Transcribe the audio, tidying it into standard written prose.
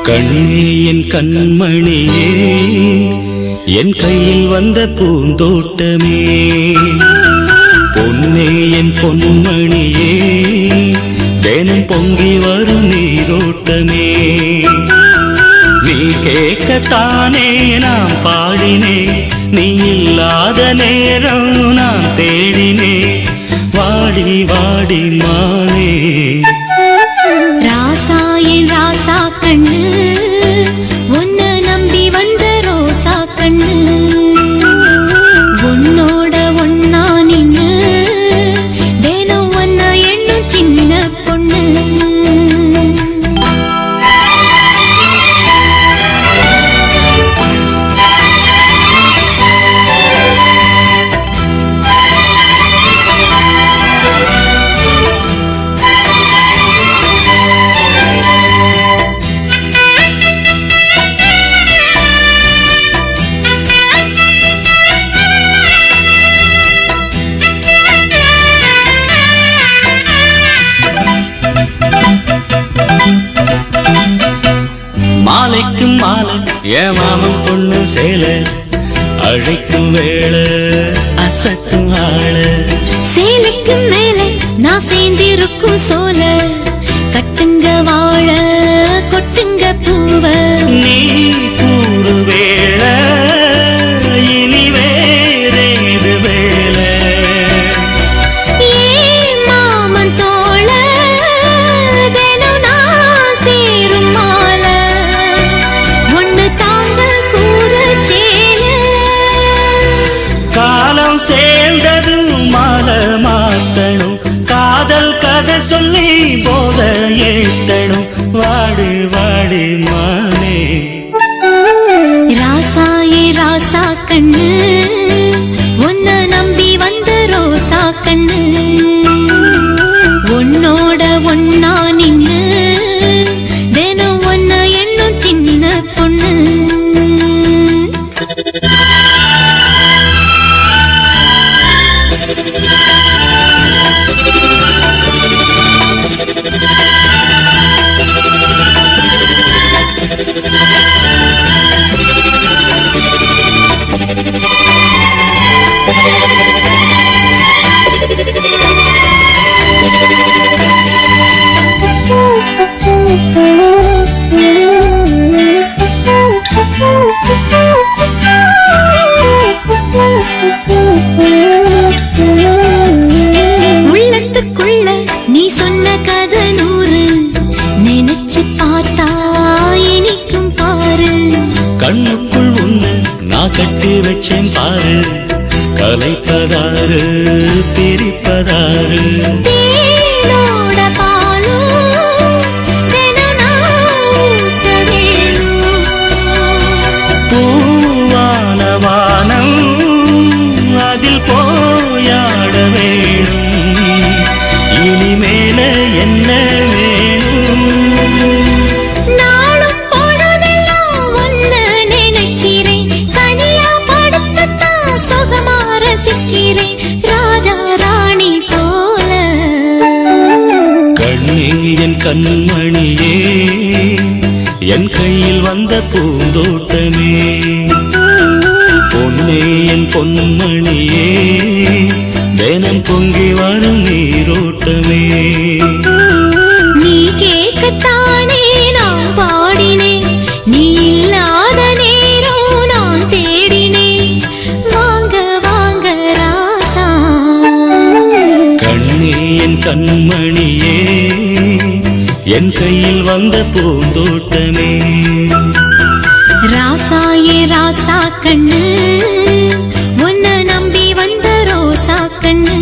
கண்ணே என் கண்மணியே, என் கையில் வந்த பூந்தோட்டமே, பொன்னே என் பொன்மணியே, தினம் பொங்கி வரும் நீரோட்டமே. நீ கேட்கத்தானே நான் பாடினேன், நீ இல்லாத நேரம் நான் தேடினேன். வாடி வாடி மானே ராசா என் ராசா கண்ணு, உன்னை நம்பி வந்த ரோசா கண்ணு, உன்னோட ஒன்னா நின்னு தினம் ஒன்ன எண்ணும் சின்ன பொண்ணு. மாலைக்கும் மாலை என் மாமன் பொண்ணு சேல, அழைக்கும் வேளை அசக்கும் ஆள. சேலைக்கு மேலே நான் சேர்ந்திருக்கும் சோல, கட்டுங்க வாழ கொட்டுங்க பூவ. நீ கூறு வேளை இனி வேறேது வேளை. ஏன் மாமன் தோள தினம் நான் சேரும் மால, ஒண்ணு தாங்க கூற சேல. காலம் சேர்ந்ததும் மாலை மாத்தணும், காதல் கதை சொல்லி போத ஏத்தணும். வாடி வாடி மானே ராசா ஏ ராசா கண்ணு, உன்னை நம்பி வந்த ரோசா கண்ணு, உன்னோட ஒன்னா நின்னு தினம் ஒன்ன எண்ணும் சின்ன பொண்ணு. உள்ளத்துக்குள்ள நீ சொன்ன கதை நூறு, நினைச்சு பார்த்தா இனிக்கும் பாரு. கண்ணுக்குள் ஒண்ணு நான் கட்டி வச்சேன் பாரு, கலைப்பதாரு பிரிப்பதாரு. தேனோட பாலும் தினம் நான் ஊத்த வேணும். பூவான வானம் அதில் போயாட வேணும். இனிமேல என்ன வேணும்? நாளும் பொழுதெல்லாம் ஒன்ன நினைக்கிறேன், தனியா படுத்துத்தான் சுகமா ரசிக்கிறேன், ராஜா ராணி போல. கண்ணே என் கண்மணியே, என் கையில் வந்த பூந்தோட்டமே, பொன்னே என் பொன்மணியே, தினம் பொங்கி வரும் நீரோட்டமே. நீ கேட்கத்தானே நான் பாடினேன், நீ இல்லாத நேரம் நான் தேடினேன். வாங்க வாங்க ராசா. கண்ணே என் கண்மணியே, என் கையில் வந்த பூந்தோட்டமே. ராசா ஏ ராசா கண்ணு, உன்னை நம்பி வந்த ரோசா கண்ணு.